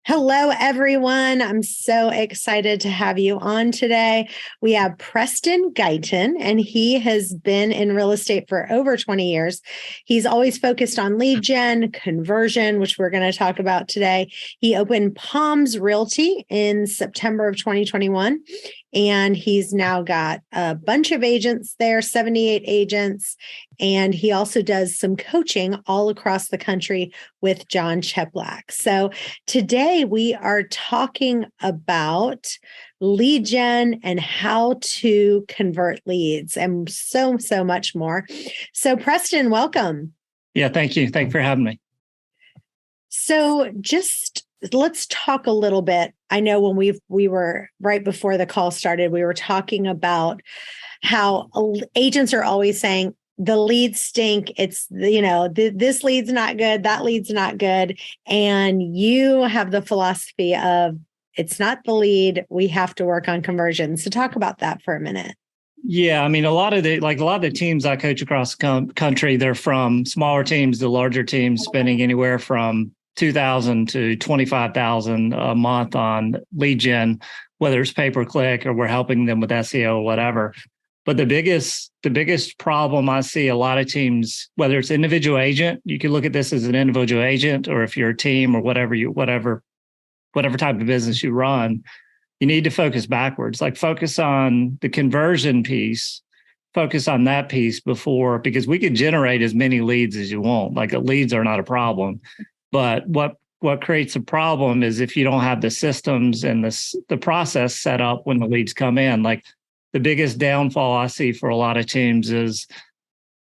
Hello, everyone. I'm so excited to have you on today. We have Preston Guyton, and he has been in real estate for over 20 years. He's always focused on lead gen, conversion, which we're going to talk about today. He opened Palms Realty in September of 2021, and he's now got a bunch of agents there, 78 agents. And he also does some coaching all across the country with John Cheplack. So today we are talking about lead gen and how to convert leads and so much more. So Preston, welcome. Yeah, thank you. Thank you for having me. So let's talk a little bit. I know when we were right before the call started, we were talking about how agents are always saying, the leads stink. It's, this lead's not good. That lead's not good. And you have the philosophy of it's not the lead. We have to work on conversion. So talk about that for a minute. Yeah. I mean, a lot of the teams I coach across the country, they're from smaller teams to larger teams, spending anywhere from $2,000 to $25,000 a month on lead gen, whether it's pay-per-click or we're helping them with SEO or whatever. But the biggest problem I see a lot of teams, whether it's individual agent, you can look at this as an individual agent, or if you're a team or whatever type of business you run, you need to focus backwards. Like focus on the conversion piece, focus on that piece before, because we can generate as many leads as you want. Like leads are not a problem, but what creates a problem is if you don't have the systems and the process set up when the leads come in. Like the biggest downfall I see for a lot of teams is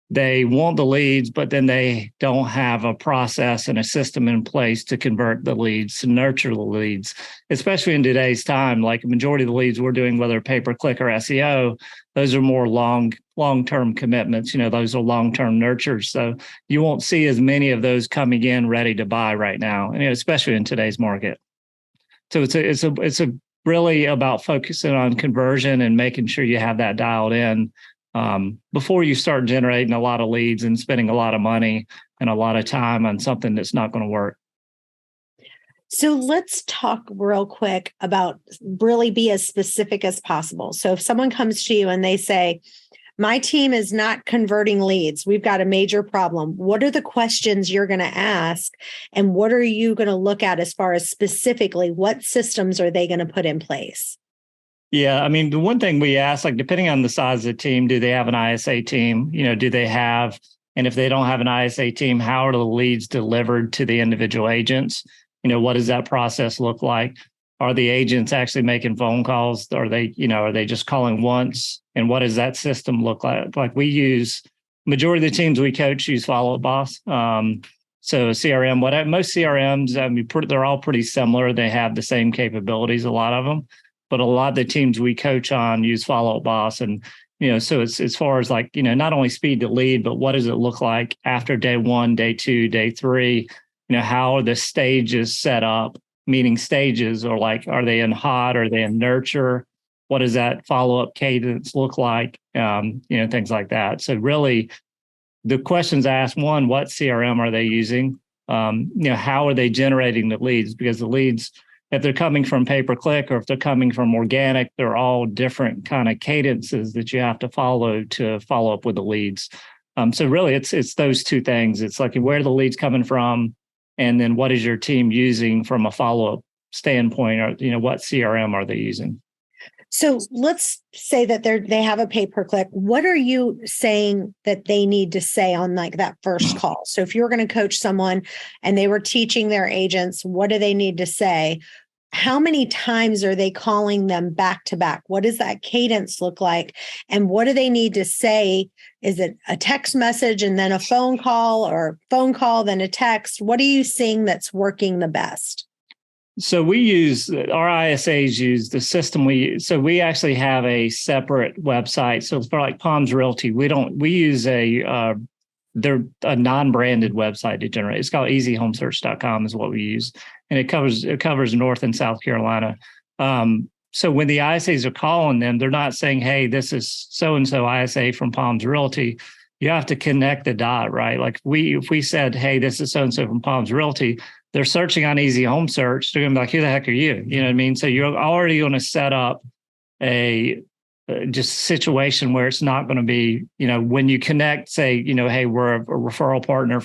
they want the leads, but then they don't have a process and a system in place to convert the leads, to nurture the leads, especially in today's time. Like a majority of the leads we're doing, whether pay-per-click or SEO, those are more long-term commitments. Those are long-term nurtures. So you won't see as many of those coming in ready to buy right now, especially in today's market. So it's really about focusing on conversion and making sure you have that dialed in before you start generating a lot of leads and spending a lot of money and a lot of time on something that's not going to work. So let's talk real quick about really be as specific as possible. So if someone comes to you and they say, my team is not converting leads, we've got a major problem. What are the questions you're going to ask? And what are you going to look at as far as specifically what systems are they going to put in place? Yeah, I mean, the one thing we ask, like depending on the size of the team, do they have an ISA team? Do they have, and if they don't have an ISA team, how are the leads delivered to the individual agents? What does that process look like? Are the agents actually making phone calls? Are they just calling once? And what does that system look like? Like majority of the teams we coach use Follow Up Boss. So CRM, most CRMs, I mean, they're all pretty similar. They have the same capabilities, a lot of them. But a lot of the teams we coach on use Follow Up Boss. And, so it's as far as not only speed to lead, but what does it look like after day 1, day 2, day 3? How are the stages set up? Meaning stages, or are they in hot? Are they in nurture? What does that follow-up cadence look like? Things like that. So really the questions asked, one, what CRM are they using? How are they generating the leads? Because the leads, if they're coming from pay-per-click or if they're coming from organic, they're all different kind of cadences that you have to follow up with the leads. So really it's those two things. It's like, where are the leads coming from? And then what is your team using from a follow-up standpoint? Or, what CRM are they using? So let's say that they have a pay-per-click. What are you saying that they need to say on that first call? So if you're going to coach someone and they were teaching their agents, what do they need to say? How many times are they calling them back to back? What does that cadence look like? And what do they need to say? Is it a text message and then a phone call, or phone call, then a text? What are you seeing that's working the best? So our ISAs use the system we use. So we actually have a separate website. So for Palms Realty, we use they're a non-branded website to generate. It's called easyhomesearch.com is what we use. And it covers North and South Carolina. So when the ISAs are calling them, they're not saying, hey, this is so-and-so ISA from Palms Realty. You have to connect the dot, right? Like if we said, hey, this is so-and-so from Palms Realty, they're searching on Easy Home Search. They're going to be like, who the heck are you? You know what I mean? So you're already going to set up a just situation where it's not going to be, when you connect, say, hey, we're a referral partner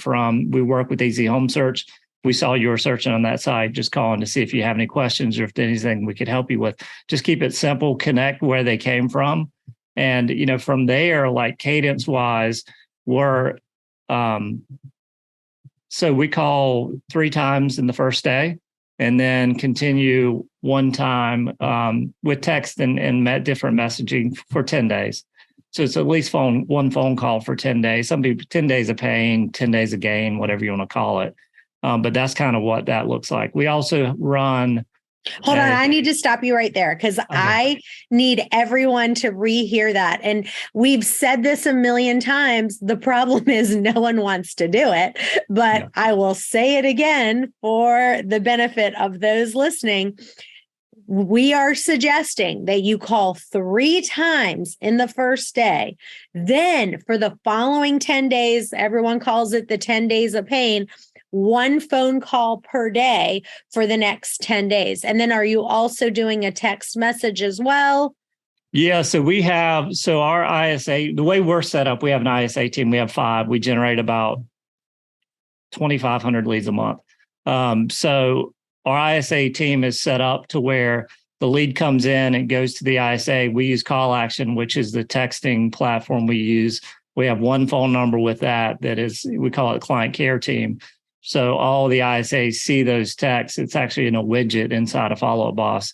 we work with Easy Home Search. We saw you were searching on that site, just calling to see if you have any questions or if there's anything we could help you with. Just keep it simple, connect where they came from. And, from there, like cadence wise, we're, so we call 3 times in the first day and then continue 1 time with text and different messaging for 10 days. So it's at least one phone call for 10 days. Some people 10 days of pain, 10 days of gain, whatever you want to call it. But that's kind of what that looks like. We also run. Hold on, I need to stop you right there because I need everyone to rehear that. And we've said this a million times. The problem is no one wants to do it, but I will say it again for the benefit of those listening. We are suggesting that you call 3 times in the first day. Then for the following 10 days, everyone calls it the 10 days of pain, 1 phone call per day for the next 10 days. And then are you also doing a text message as well? Yeah. So our ISA, the way we're set up, we have an ISA team. We have 5. We generate about 2,500 leads a month. So our ISA team is set up to where the lead comes in and goes to the ISA. We use Call Action, which is the texting platform we use. We have 1 phone number with that is, we call it client care team. So all the ISAs see those texts. It's actually in a widget inside of Follow Up Boss.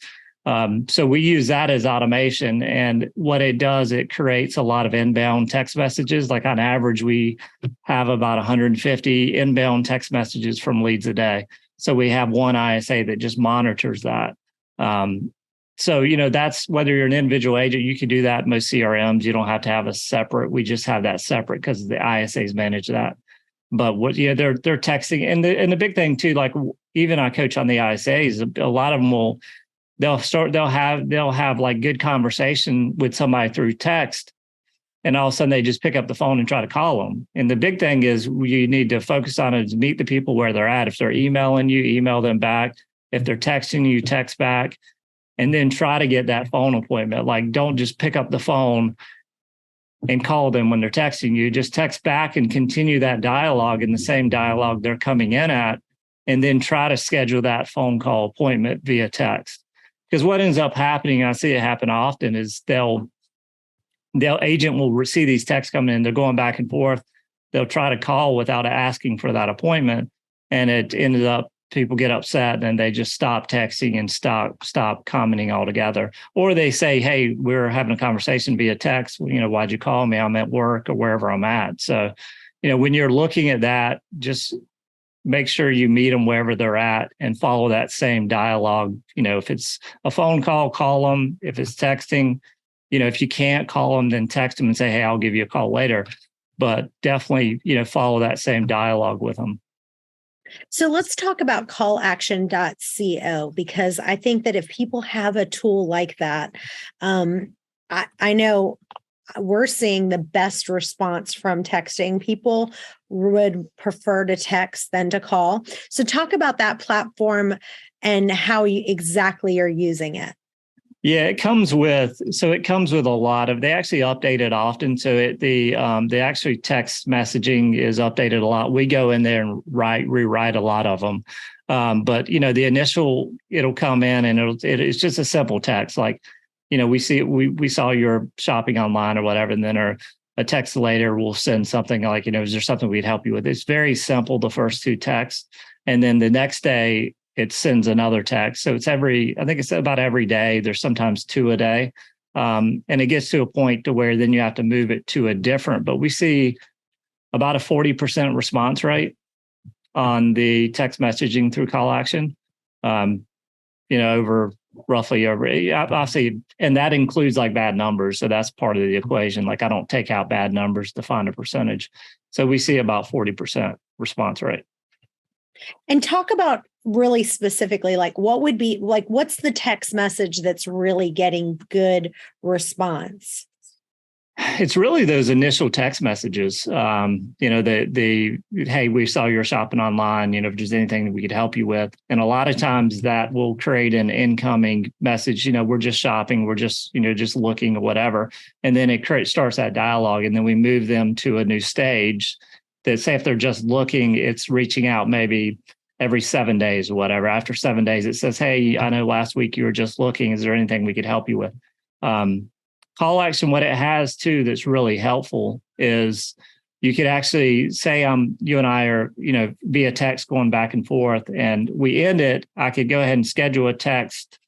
So we use that as automation. And what it does, it creates a lot of inbound text messages. Like on average, we have about 150 inbound text messages from leads a day. So we have 1 ISA that just monitors that. So, that's whether you're an individual agent, you can do that in most CRMs. You don't have to have a separate. We just have that separate because the ISAs manage that. But they're texting. And the big thing too, like even I coach on the ISAs, a lot of them they'll have like good conversation with somebody through text. And all of a sudden they just pick up the phone and try to call them. And the big thing is you need to focus on is meet the people where they're at. If they're emailing you, email them back. If they're texting you, text back. And then try to get that phone appointment. Like don't just pick up the phone and call them when they're texting you. Just text back and continue that dialogue in the same dialogue they're coming in at. And then try to schedule that phone call appointment via text. Because what ends up happening, I see it happen often, is they'll agent will see these texts coming in. They're going back and forth. They'll try to call without asking for that appointment. And it ended up people get upset and they just stop texting and stop commenting altogether. Or they say, hey, we're having a conversation via text. Why'd you call me? I'm at work or wherever I'm at. So, when you're looking at that, just make sure you meet them wherever they're at and follow that same dialogue. If it's a phone call, call them. If it's texting, if you can't call them, then text them and say, hey, I'll give you a call later. But definitely, follow that same dialogue with them. So let's talk about callaction.co, because I think that if people have a tool like that, I know we're seeing the best response from texting. People would prefer to text than to call. So talk about that platform and how you exactly are using it. Yeah, it comes with a lot of, they actually update it often. So the actually text messaging is updated a lot. We go in there and rewrite a lot of them. But the initial, it'll come in and it's just a simple text. Like, we saw you're shopping online or whatever, and then a text later will send something like, is there something we'd help you with? It's very simple, the first 2 texts. And then the next day, it sends another text. So I think it's about every day. There's sometimes 2 a day. And it gets to a point to where then you have to move it to a different, but we see about a 40% response rate on the text messaging through Call Action, over obviously, and that includes like bad numbers. So that's part of the equation. Like I don't take out bad numbers to find a percentage. So we see about 40% response rate. And talk about really specifically, like what's the text message that's really getting good response? It's really those initial text messages. The hey, we saw you're shopping online. If there's anything that we could help you with, and a lot of times that will create an incoming message. We're just shopping, we're just just looking or whatever, and then it starts that dialogue, and then we move them to a new stage. That say if they're just looking, it's reaching out maybe every 7 days or whatever. After 7 days, it says, hey, I know last week you were just looking. Is there anything we could help you with? Call action, what it has too that's really helpful is you could actually say you and I are, via text going back and forth, and we end it. I could go ahead and schedule a text.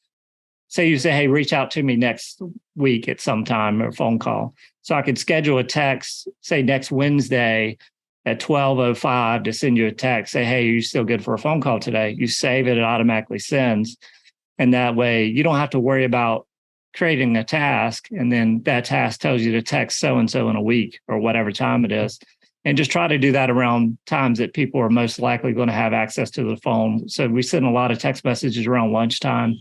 Say you say, hey, reach out to me next week at some time or phone call. So I could schedule a text, say next Wednesday at 12:05 to send you a text. Say, hey, are you still good for a phone call today? You save it, it automatically sends. And that way you don't have to worry about creating a task, and then that task tells you to text so-and-so in a week or whatever time it is. And just try to do that around times that people are most likely going to have access to the phone. So we send a lot of text messages around lunchtime,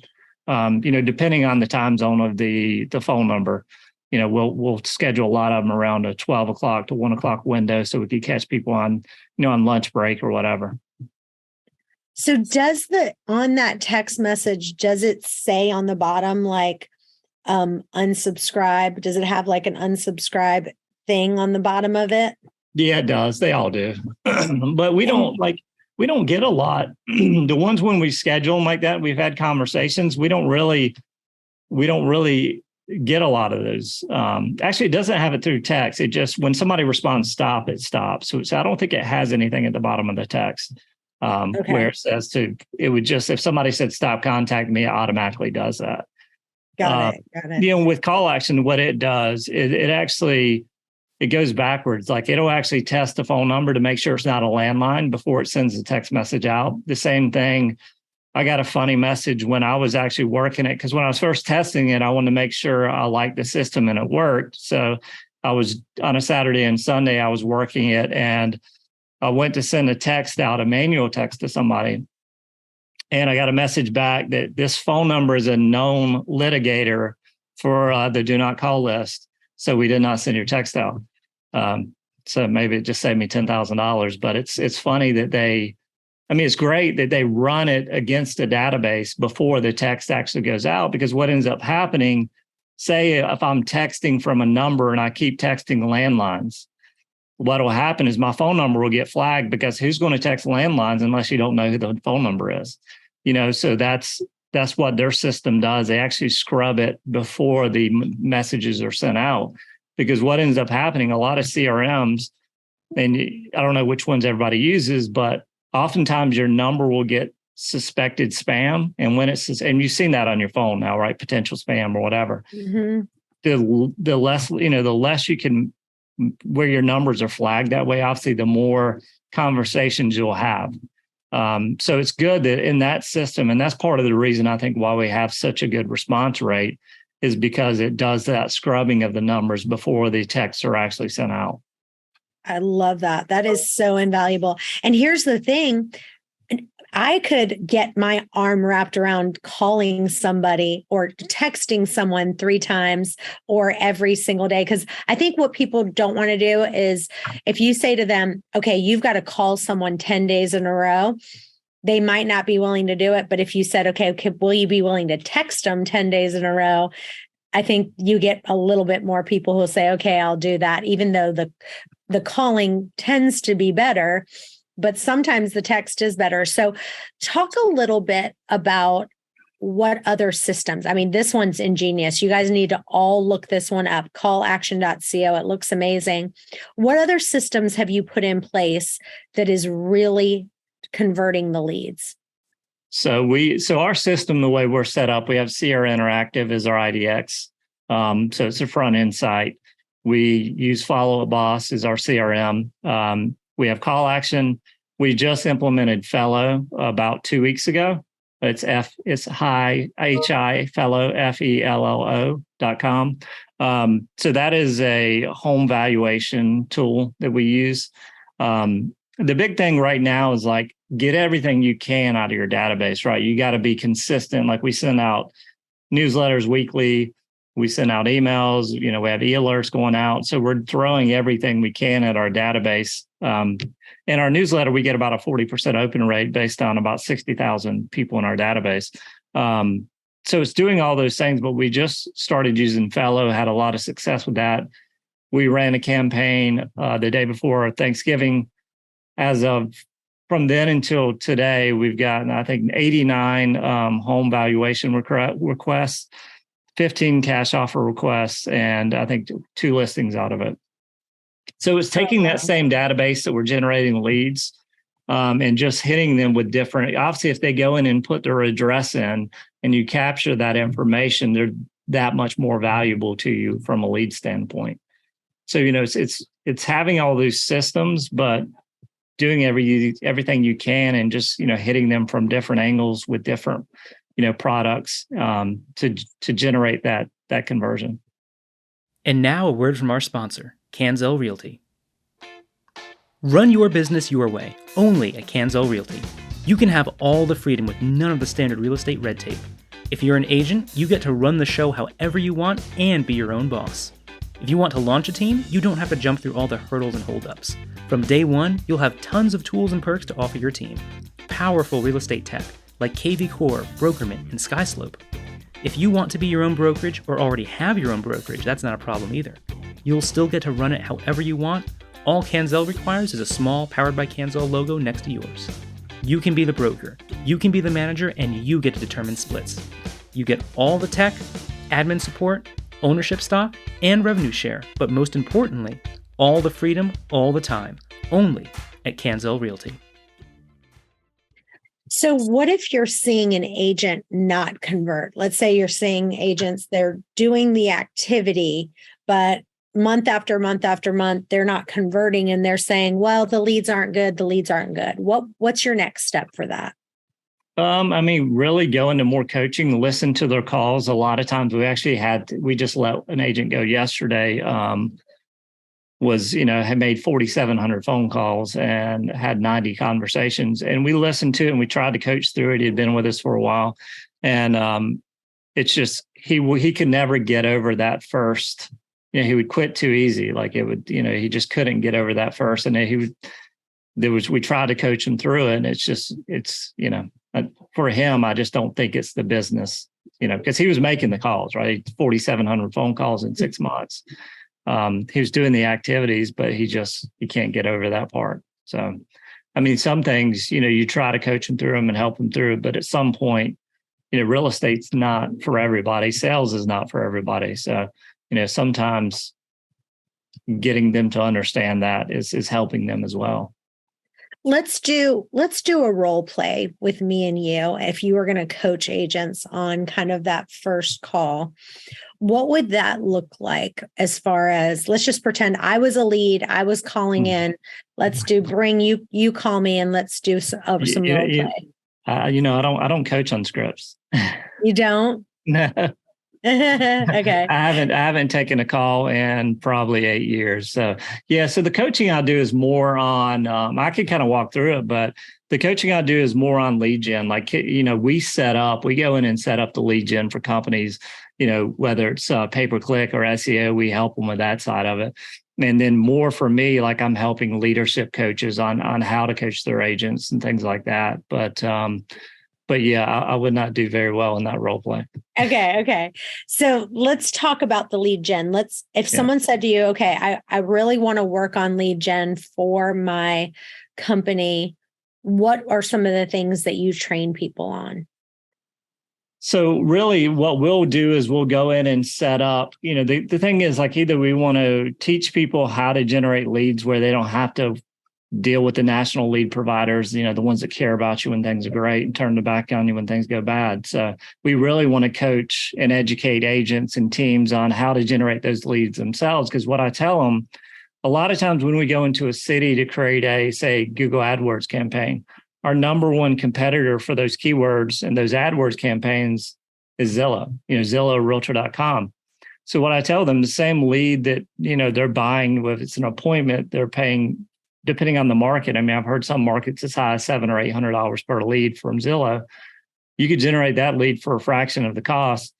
depending on the time zone of the phone number. We'll schedule a lot of them around a 12 o'clock to 1 o'clock window so we can catch people on lunch break or whatever. So on that text message, does it say on the bottom, like, unsubscribe? Does it have like an unsubscribe thing on the bottom of it? Yeah, it does. They all do. But we don't get a lot. The ones when we schedule them like that, we've had conversations. We don't really get a lot of those. Actually, it doesn't have it through text. It just, when somebody responds stop, it stops. So I don't think it has anything at the bottom of the text where it says it would just, if somebody said stop contacting me, it automatically does that. Got it. With call action, what it does, it goes backwards. Like it'll actually test the phone number to make sure it's not a landline before it sends the text message out. The same thing. I got a funny message when I was actually working it, because when I was first testing it, I wanted to make sure I liked the system and it worked. So I was on a Saturday and Sunday, I was working it, and I went to send a text out, a manual text to somebody. And I got a message back that this phone number is a known litigator for the do not call list. So we did not send your text out. So maybe it just saved me $10,000. But it's funny that it's great that they run it against a database before the text actually goes out, because what ends up happening, say if I'm texting from a number and I keep texting landlines, what will happen is my phone number will get flagged, because who's going to text landlines unless you don't know who the phone number is? So that's what their system does. They actually scrub it before the messages are sent out, because what ends up happening, a lot of CRMs, and I don't know which ones everybody uses, but oftentimes your number will get suspected spam. And when and you've seen that on your phone now, right? Potential spam or whatever. Mm-hmm. The less you can, where your numbers are flagged that way, obviously, the more conversations you'll have. So it's good that in that system, and that's part of the reason I think why we have such a good response rate, is because it does that scrubbing of the numbers before the texts are actually sent out. I love that. That is so invaluable. And here's the thing. I could get my arm wrapped around calling somebody or texting someone 3 times or every single day. Because I think what people don't want to do is, if you say to them, okay, you've got to call someone 10 days in a row, they might not be willing to do it. But if you said, okay, will you be willing to text them 10 days in a row? I think you get a little bit more people who will say, okay, I'll do that, even though the calling tends to be better. But sometimes the text is better. So talk a little bit about what other systems. I mean, this one's ingenious. You guys need to all look this one up, callaction.co. It looks amazing. What other systems have you put in place that is really converting the leads? So our system, the way we're set up, we have CR Interactive as our IDX. So it's a front end site. We use Follow Up Boss as our CRM. We have Call Action. We just implemented Fellow about 2 weeks ago. It's HI Fellow FELLO.com. So that is a home valuation tool that we use. The big thing right now is like, get everything you can out of your database, right? You got to be consistent. Like we send out newsletters weekly. We send out emails, we have e-alerts going out. So we're throwing everything we can at our database. In our newsletter, we get about a 40% open rate based on about 60,000 people in our database. So it's doing all those things, but we just started using Fellow, had a lot of success with that. We ran a campaign the day before Thanksgiving. From then until today, we've gotten, I think, 89 home valuation requests, 15 cash offer requests, and I think 2 listings out of it. So it's taking that same database that we're generating leads and just hitting them with different, obviously, if they go in and put their address in and you capture that information, they're that much more valuable to you from a lead standpoint. So, it's having all these systems, but doing everything you can and just, hitting them from different angles with different, products to generate that conversion. And now a word from our sponsor, Canzel Realty. Run your business your way, only at Canzel Realty. You can have all the freedom with none of the standard real estate red tape. If you're an agent, you get to run the show however you want and be your own boss. If you want to launch a team, you don't have to jump through all the hurdles and holdups. From day one, you'll have tons of tools and perks to offer your team. Powerful real estate tech like KV Core, Brokerman, and Skyslope. If you want to be your own brokerage or already have your own brokerage, that's not a problem either. You'll still get to run it however you want. All Canzel requires is a small Powered by Canzel logo next to yours. You can be the broker, you can be the manager, and you get to determine splits. You get all the tech, admin support, ownership stock, and revenue share, but most importantly, all the freedom, all the time, only at Canzel Realty. So what if you're seeing an agent not convert? Let's say you're seeing agents, they're doing the activity, but month after month after month, they're not converting and they're saying, well, the leads aren't good. What's your next step for that? Really go into more coaching, listen to their calls. A lot of times we just let an agent go yesterday, had made 4,700 phone calls and had 90 conversations, and we listened to it and we tried to coach through it. He had been with us for a while, and it's just, he could never get over that first, he would quit too easy. Like it would, he just couldn't get over that first. And we tried to coach him through it. And for him, I just don't think it's the business, because he was making the calls, right? 4,700 phone calls in 6 months. He was doing the activities, but he can't get over that part. So, some things, you try to coach him through them and help him through, but at some point, real estate's not for everybody. Sales is not for everybody. So, sometimes getting them to understand that is helping them as well. Let's do a role play with me and you. If you were going to coach agents on kind of that first call, what would that look like as far as, let's just pretend I was a lead, I was calling in. Let's you call me and let's do some role play. I don't coach on scripts. You don't? No. Okay. I haven't taken a call in probably 8 years. So so the coaching I do is more on, I could kind of walk through it, but the coaching I do is more on lead gen. Like, we go in and set up the lead gen for companies, whether it's pay-per-click or SEO, we help them with that side of it. And then more for me, like I'm helping leadership coaches on how to coach their agents and things like that. But I would not do very well in that role play. Okay. So let's talk about the lead gen. If someone said to you, okay, I really want to work on lead gen for my company, what are some of the things that you train people on? So really what we'll do is we'll go in and set up, the thing is, like, either we want to teach people how to generate leads where they don't have to deal with the national lead providers, the ones that care about you when things are great and turn their back on you when things go bad. So we really want to coach and educate agents and teams on how to generate those leads themselves. Because what I tell them, a lot of times when we go into a city to create a, say, Google AdWords campaign, our number one competitor for those keywords and those AdWords campaigns is Zillow, Zillow, Realtor.com. So what I tell them, the same lead that, they're buying, if it's an appointment, they're paying, depending on the market. I've heard some markets as high as $700 or $800 per lead from Zillow. You could generate that lead for a fraction of the cost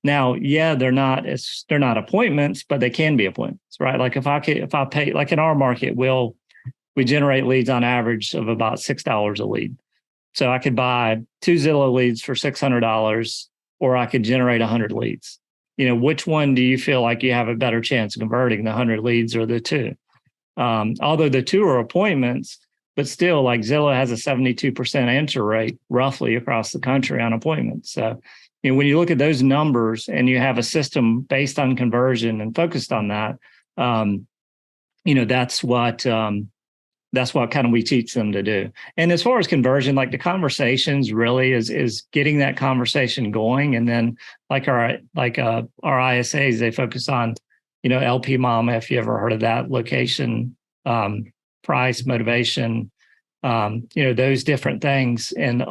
Now, yeah, they're not appointments, but they can be appointments, right? Like if I pay, like in our market, we generate leads on average of about $6 a lead. So I could buy 2 Zillow leads for $600, or I could generate 100 leads. Which one do you feel like you have a better chance of converting, the 100 leads or the 2? Although the 2 are appointments, but still, like Zillow has a 72% answer rate roughly across the country on appointments. So, when you look at those numbers and you have a system based on conversion and focused on that, that's what kind of we teach them to do. And as far as conversion, like the conversations really is getting that conversation going. And then like our ISAs, they focus on, LP Mama, if you ever heard of that, location, price, motivation, those different things. And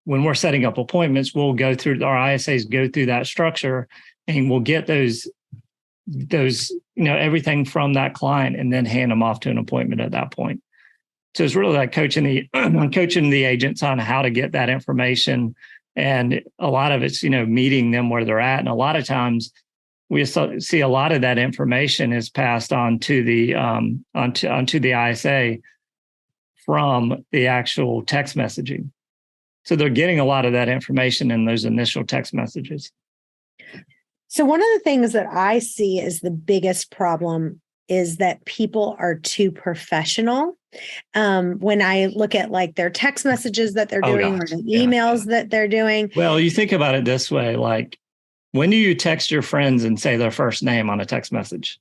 when we're setting up appointments, we'll go through, our ISAs go through that structure, and we'll get those, everything from that client and then hand them off to an appointment at that point. So it's really like coaching the agents on how to get that information. And a lot of it's, meeting them where they're at. And a lot of times we see a lot of that information is passed on to the onto the ISA from the actual text messaging. So they're getting a lot of that information in those initial text messages. So one of the things that I see as the biggest problem is that people are too professional. When I look at like their text messages that they're doing or the emails that they're doing. Well, you think about it this way, like when do you text your friends and say their first name on a text message?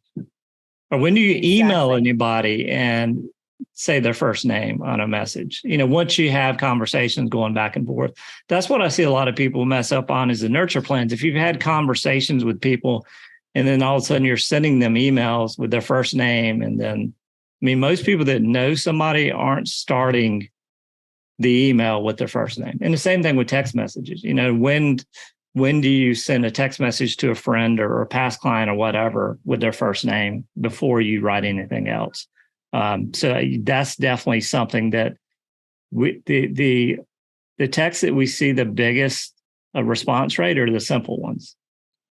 Or when do you email anybody and say their first name on a message? Once you have conversations going back and forth, that's what I see a lot of people mess up on is the nurture plans. If you've had conversations with people and then all of a sudden you're sending them emails with their first name, and then, most people that know somebody aren't starting the email with their first name. And the same thing with text messages. When do you send a text message to a friend or a past client or whatever with their first name before you write anything else? So that's definitely something that the texts that we see the biggest response rate are the simple ones.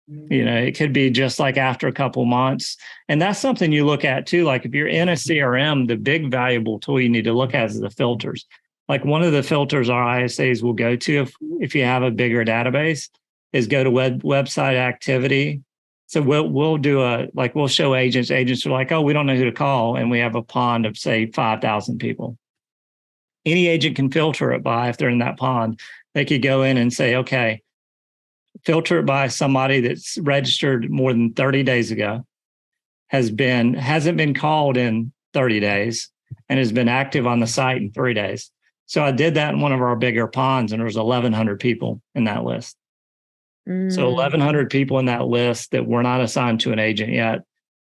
It could be just like after a couple months. And that's something you look at too. Like if you're in a CRM, the big valuable tool you need to look at is the filters. Like one of the filters our ISAs will go to if you have a bigger database is go to website activity. So we'll do we'll show agents. Agents are like, oh, we don't know who to call. And we have a pond of say 5,000 people. Any agent can filter it by, if they're in that pond, they could go in and say, okay, filter it by somebody that's registered more than 30 days ago, hasn't been called in 30 days, and has been active on the site in 3 days. So I did that in one of our bigger ponds, and there was 1,100 people in that list. So 1,100 people in that list that were not assigned to an agent yet,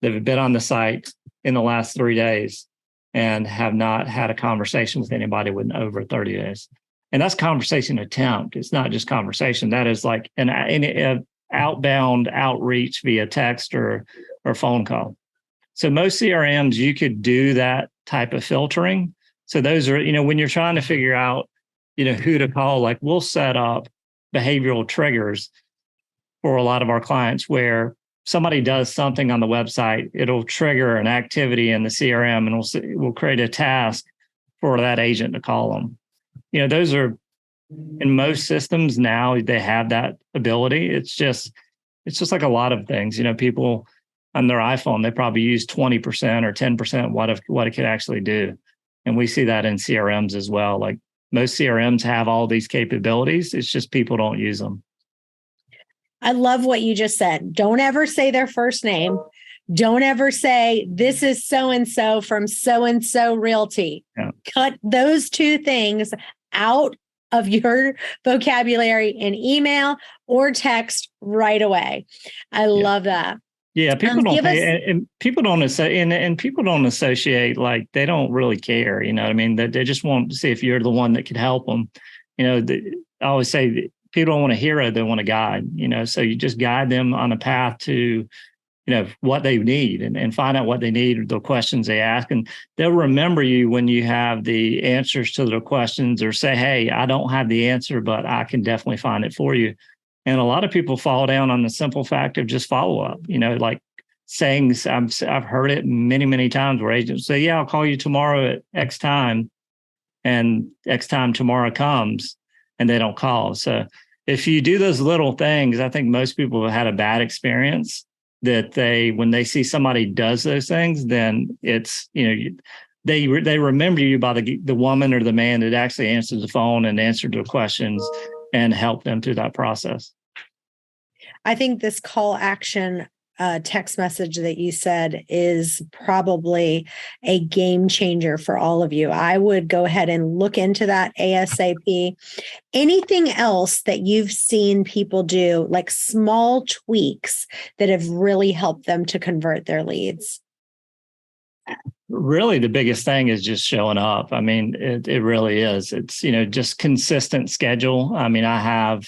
that have been on the site in the last 3 days and have not had a conversation with anybody within over 30 days. And that's conversation attempt. It's not just conversation. That is like an outbound outreach via text or phone call. So most CRMs, you could do that type of filtering. So those are, when you're trying to figure out, who to call, like we'll set up behavioral triggers for a lot of our clients where somebody does something on the website, it'll trigger an activity in the CRM, and we'll create a task for that agent to call them. Those are in most systems now, they have that ability. It's just like a lot of things. People on their iPhone, they probably use 20% or 10% what it could actually do. And we see that in CRMs as well. Like most CRMs have all these capabilities. It's just people don't use them. I love what you just said. Don't ever say their first name. Don't ever say, this is so-and-so from so-and-so Realty. Yeah. Cut those two things out of your vocabulary in email or text right away. I love that. Yeah, people don't pay, and people don't associate, like they don't really care. You know what I mean? They just want to see if you're the one that could help them. I always say people don't want a hero, they want a guide. So you just guide them on a path to what they need and find out what they need, the questions they ask. And they'll remember you when you have the answers to their questions, or say, hey, I don't have the answer, but I can definitely find it for you. And a lot of people fall down on the simple fact of just follow up, like saying, I've heard it many, many times where agents say, yeah, I'll call you tomorrow at X time, and X time tomorrow comes and they don't call. So if you do those little things, I think most people have had a bad experience that when they see somebody does those things, then it's, they remember you by the woman or the man that actually answers the phone and answered their questions and help them through that process. I think this call action text message that you said is probably a game changer for all of you. I would go ahead and look into that ASAP. Anything else that you've seen people do, like small tweaks that have really helped them to convert their leads? Really, the biggest thing is just showing up. I mean, it really is. It's, just consistent schedule. I mean, I have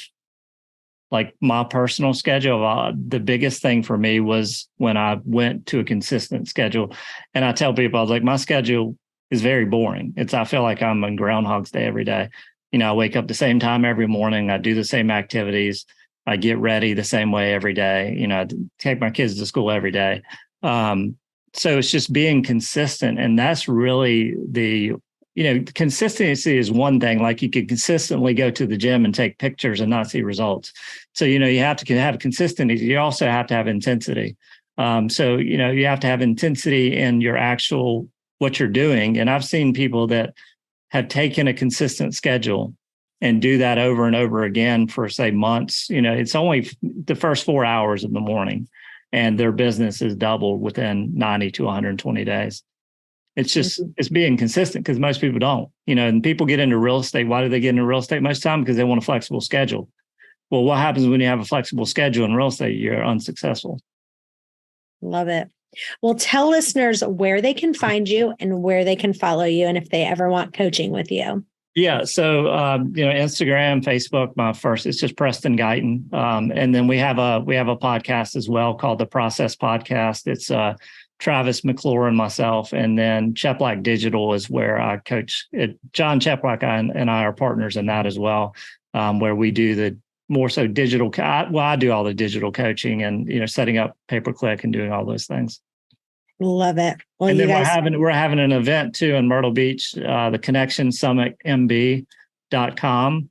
like my personal schedule. The biggest thing for me was when I went to a consistent schedule. And I tell people, I was like, my schedule is very boring. I feel like I'm on Groundhog's Day every day. I wake up the same time every morning. I do the same activities. I get ready the same way every day. I take my kids to school every day. So it's just being consistent. And that's really consistency is one thing. Like you could consistently go to the gym and take pictures and not see results. So, you have to have consistency. You also have to have intensity. So, you have to have intensity in your actual, what you're doing. And I've seen people that have taken a consistent schedule and do that over and over again for, say, months. It's only the first 4 hours of the morning, and their business is doubled within 90 to 120 days. It's just, it's being consistent, because most people don't, and people get into real estate. Why do they get into real estate most of the time? Because they want a flexible schedule. Well, what happens when you have a flexible schedule in real estate? You're unsuccessful. Love it. Well, tell listeners where they can find you and where they can follow you, and if they ever want coaching with you. Yeah. So, Instagram, Facebook, it's just Preston Guyton. And then we have a podcast as well called the Process Podcast. It's Travis McClure and myself. And then Cheplack Digital is where I coach. John Cheplack and I are partners in that as well, where we do the more so digital. I do all the digital coaching and, setting up pay-per-click and doing all those things. Love it. Well, and then we're having an event too in Myrtle Beach, the Connection Summit MB.com,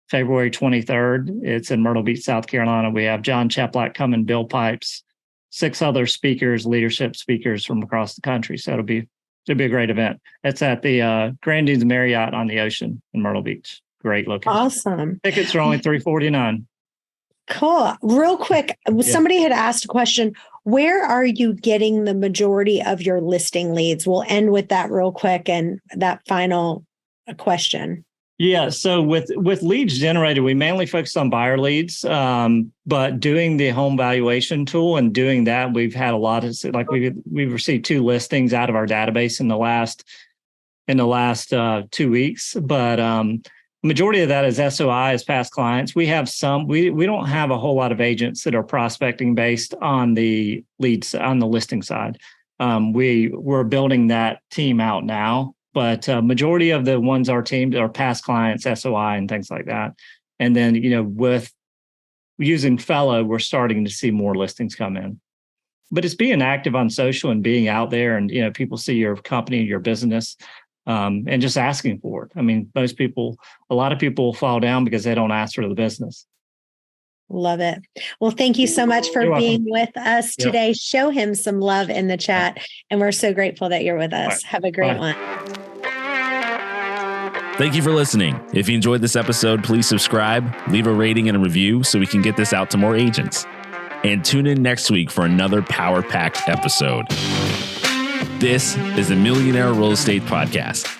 February 23rd. It's in Myrtle Beach, South Carolina. We have John Cheplack coming, Bill Pipes, 6 other speakers, leadership speakers from across the country. So it'll be a great event. It's at the Grand Dunes Marriott on the ocean in Myrtle Beach. Great location. Awesome. Tickets are only $349. Cool. Real quick, somebody had asked a question. Where are you getting the majority of your listing leads? We'll end with that real quick and that final question. Yeah. So with leads generated, we mainly focus on buyer leads, but doing the home valuation tool and doing that, we've had a lot of, like we've received 2 listings out of our database in the last 2 weeks. But majority of that is SOI, is past clients. We have some, we don't have a whole lot of agents that are prospecting based on the leads, on the listing side. We're building that team out now, but majority of the ones our team are past clients, SOI and things like that. And then, with using Fellow, we're starting to see more listings come in. But it's being active on social and being out there, and, people see your company, your business, and just asking for it. I mean, a lot of people fall down because they don't ask for the business. Love it. Well, thank you so much for being with us today. Yep. Show him some love in the chat. And we're so grateful that you're with us. Right. Have a great one. Thank you for listening. If you enjoyed this episode, please subscribe, leave a rating and a review so we can get this out to more agents. And tune in next week for another power-packed episode. This is the Millionaire Real Estate Podcast.